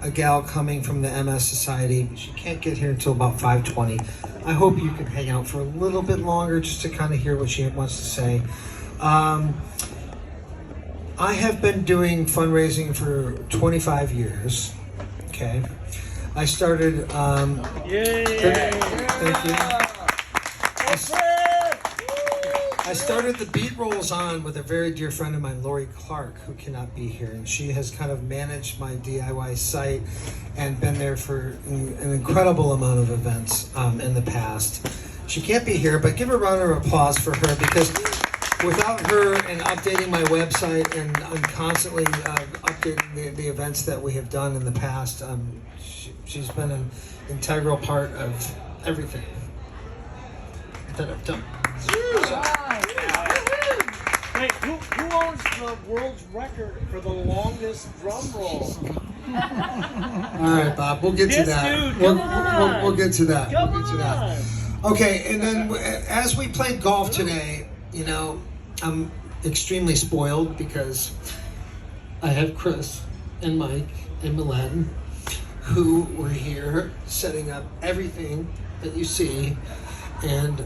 a gal coming from the MS Society. She can't get here until about 5:20. I hope you can hang out for a little bit longer just to kind of hear what she wants to say. I have been doing fundraising for 25 years. Okay, I started. Thank you. I started the Beat Rolls On with a very dear friend of mine, Lori Clark, who cannot be here, and she has kind of managed my DIY site and been there for an incredible amount of events in the past. She can't be here, but give a round of applause for her, because without her and updating my website and constantly updating the events that we have done in the past, she's been an integral part of everything that I've done. Wait, who owns the world's record for the longest drum roll? All right, Bob, we'll get to This that. dude, We'll come on. get to that. Come We'll get to that. on! Okay, and then as we played golf today, you know, I'm extremely spoiled because I have Chris and Mike and Milan who were here setting up everything that you see and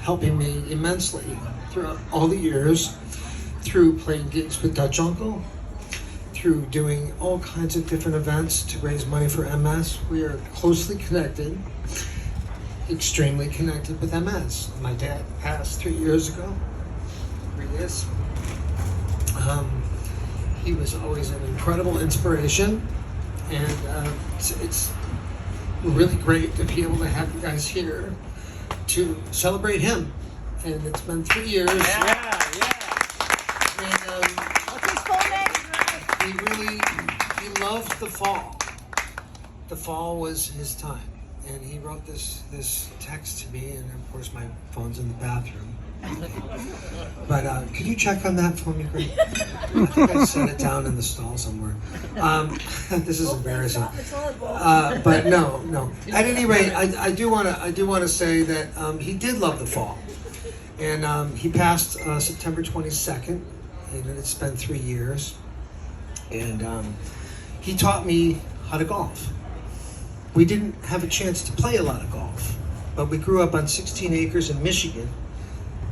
helping me immensely throughout all the years, through playing gigs with Dutch Uncle, through doing all kinds of different events to raise money for MS. We are closely connected, extremely connected with MS. My dad passed 3 years ago. 3 years. He was always an incredible inspiration, and it's really great to be able to have you guys here to celebrate him. And it's been 3 years. Yeah. And What's his full name? he loved the fall. The fall was his time. And he wrote this text to me, and of course my phone's in the bathroom. But could you check on that for me, Greg? I think I set it down in the stall somewhere. This is embarrassing. But no. At any rate, I do want to say that he did love the fall, and he passed September 22nd, and it's been 3 years, and he taught me how to golf. We didn't have a chance to play a lot of golf, but we grew up on 16 acres in Michigan,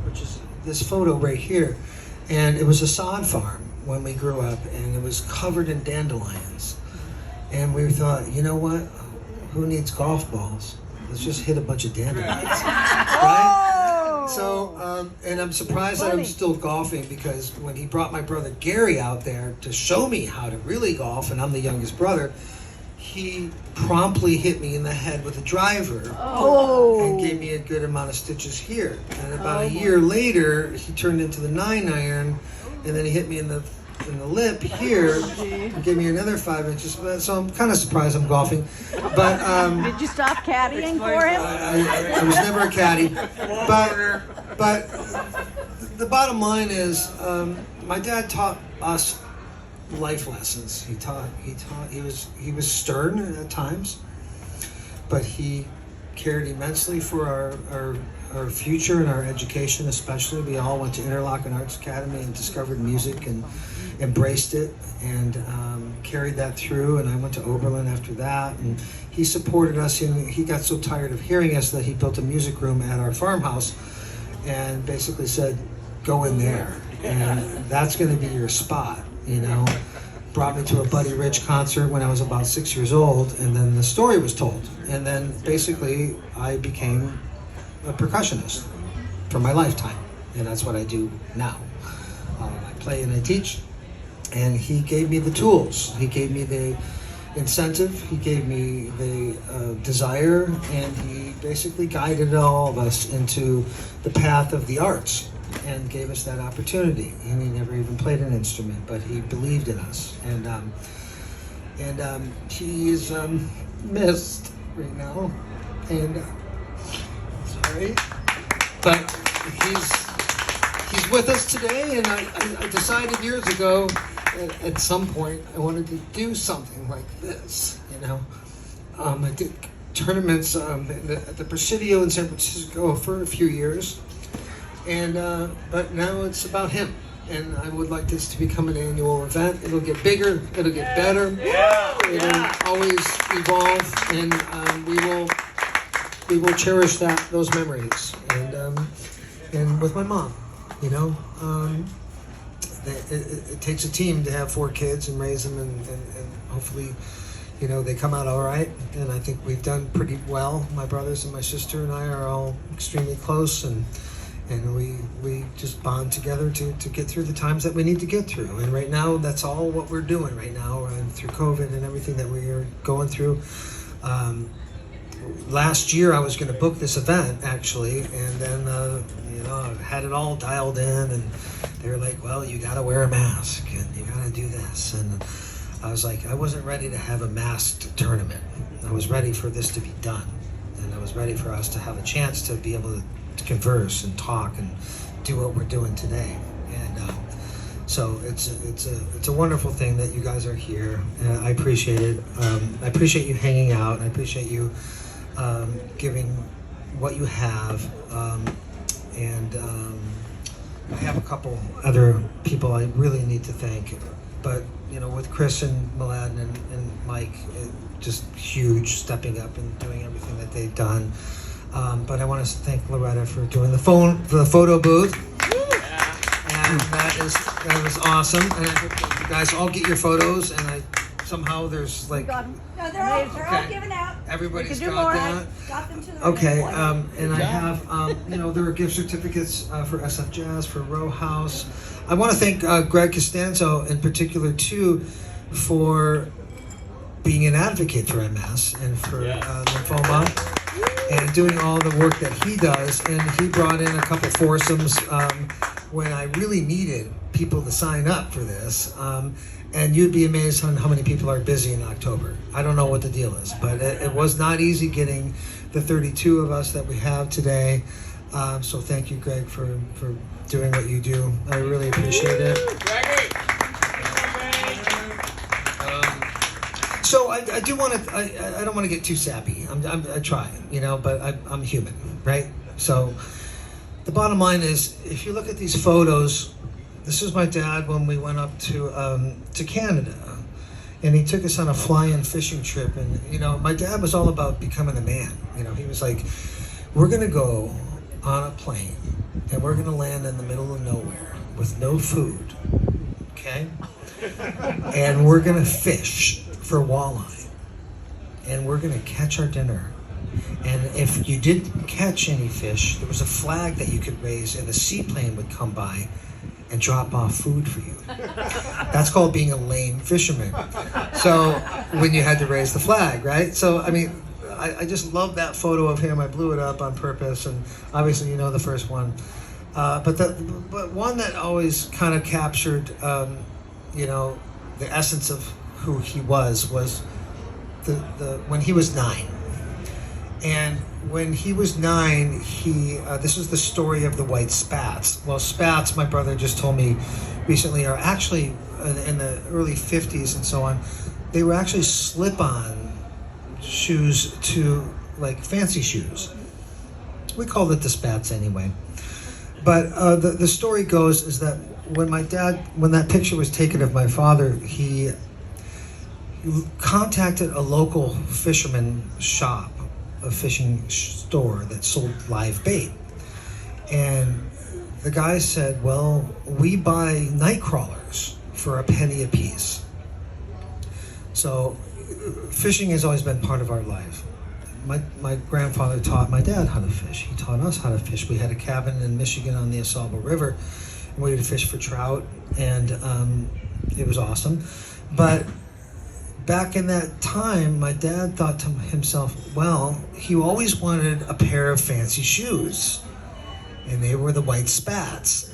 which is this photo right here. And it was a sod farm when we grew up, and it was covered in dandelions. And we thought, you know what? Who needs golf balls? Let's just hit a bunch of dandelions. Right? So, and I'm surprised that I'm still golfing, because when he brought my brother Gary out there to show me how to really golf, and I'm the youngest brother, he promptly hit me in the head with a driver and gave me a good amount of stitches here. And about a year later, he turned into the 9-iron, and then he hit me in the lip here and gave me another 5 inches. So I'm kind of surprised I'm golfing. But Did you stop caddying for him? I was never a caddy. But the bottom line is, my dad taught us life lessons. He was stern at times, but he cared immensely for our future and our education, especially. We all went to Interlochen Arts Academy and discovered music and embraced it, and carried that through. And I went to Oberlin after that, and he supported us. And he got so tired of hearing us that he built a music room at our farmhouse and basically said, go in there, and that's going to be your spot. You know, brought me to a Buddy Rich concert when I was about 6 years old, and then the story was told. And then basically I became a percussionist for my lifetime, and that's what I do now. I play and I teach, and he gave me the tools. He gave me the incentive, he gave me the desire, and he basically guided all of us into the path of the arts, and gave us that opportunity. And he never even played an instrument, but he believed in us. And he is missed right now. And sorry, but he's with us today. And I decided years ago, at some point, I wanted to do something like this. You know, I did tournaments at the Presidio in San Francisco for a few years. And but now it's about him. and I would like this to become an annual event. It'll get bigger, it'll get better, it'll always evolve, and we will cherish those memories. And with my mom, you know, it takes a team to have 4 kids and raise them, and hopefully, you know, they come out all right. And I think we've done pretty well. My brothers and my sister and I are all extremely close, and we just bond together to get through the times that we need to get through. And right now, that's all what we're doing right now, and through COVID and everything that we are going through. Last year, I was going to book this event, actually, and then, you know, I had it all dialed in, and they were like, well, you got to wear a mask, and you got to do this. And I was like, I wasn't ready to have a masked tournament. I was ready for this to be done, and I was ready for us to have a chance to be able to converse and talk and do what we're doing today. And so it's a wonderful thing that you guys are here, and I appreciate it. I appreciate you hanging out. I appreciate you giving what you have, and I have a couple other people I really need to thank, but you know, with Chris and Mladen and Mike, just huge, stepping up and doing everything that they've done. But I want to thank Loretta for doing the photo booth, and that was awesome. And I hope you guys all get your photos, and somehow there's like. No, they're all given out. Everybody's We could do got more. that. Got them to the Okay, right and I have, you know, there are gift certificates for SF Jazz, for Row House. I want to thank Greg Costanzo in particular, too, for being an advocate for MS and for lymphoma, and doing all the work that he does. And he brought in a couple foursomes when I really needed people to sign up for this. And you'd be amazed on how many people are busy in October. I don't know what the deal is, but it was not easy getting the 32 of us that we have today. So thank you, Greg, for doing what you do. I really appreciate it. So I do want to. I don't want to get too sappy. I try, you know, but I'm human, right? So the bottom line is, if you look at these photos. This is my dad when we went up to Canada, and he took us on a fly-in fishing trip. And you know, my dad was all about becoming a man. You know, he was like, "We're gonna go on a plane, and we're gonna land in the middle of nowhere with no food, okay? And we're gonna fish for walleye, and we're gonna catch our dinner. And if you didn't catch any fish, there was a flag that you could raise, and a seaplane would come by." And drop off food for you. That's called being a lame fisherman. So when you had to raise the flag, right? So I mean, I just love that photo of him. I blew it up on purpose, and obviously you know the first one. But one that always kind of captured, you know, the essence of who he was the when he was 9. And when he was 9, this is the story of the white spats. Well, spats, my brother just told me recently, are actually in the early 50s and so on. They were actually slip-on shoes to like fancy shoes. We called it the spats anyway. But the story goes is that when that picture was taken of my father, he contacted a local fisherman shop, a fishing store that sold live bait. And the guy said, well, we buy night crawlers for a penny a piece. So fishing has always been part of our life. My grandfather taught my dad how to fish. He taught us how to fish. We had a cabin in Michigan on the Asaba River, and we would fish for trout, and it was awesome. But back in that time, my dad thought to himself, well, he always wanted a pair of fancy shoes. And they were the white spats.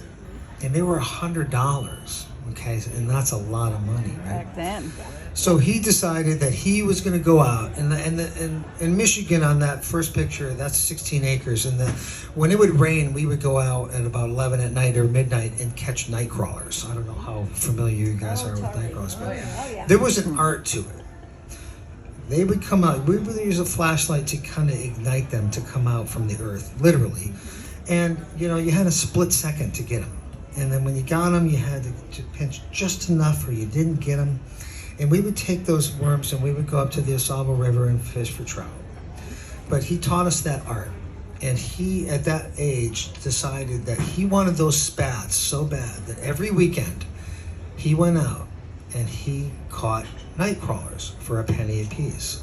And they were $100. Okay, and that's a lot of money, right? Back then. So he decided that he was going to go out. And in Michigan, on that first picture, that's 16 acres. And when it would rain, we would go out at about 11 at night or midnight and catch night crawlers. I don't know how familiar you guys are with night crawlers, but there was an art to it. They would come out. We would use a flashlight to kind of ignite them to come out from the earth, literally. And, you know, you had a split second to get them. And then when you got them, you had to pinch just enough or you didn't get them. And we would take those worms and we would go up to the Osable River and fish for trout. But he taught us that art. And he, at that age, decided that he wanted those spats so bad that every weekend he went out and he caught night crawlers for a penny a piece.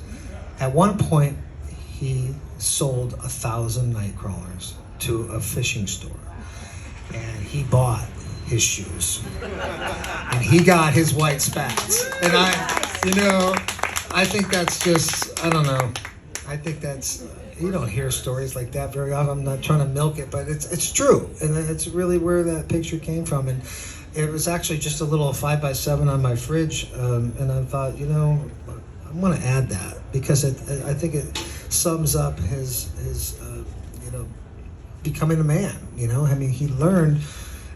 At one point, he sold 1,000 night crawlers to a fishing store. And he bought his shoes. And he got his white spats. And I think that's just, I don't know. I think that's, you don't hear stories like that very often. I'm not trying to milk it, but it's true. And it's really where that picture came from. And it was actually just a little 5x7 on my fridge. And I thought, I'm going to add that because I think it sums up his becoming a man. I mean, he learned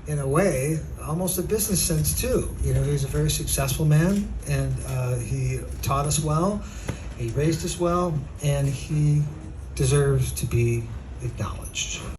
in a way almost a business sense too. He was a very successful man, and he taught us well, he raised us well, and he deserves to be acknowledged.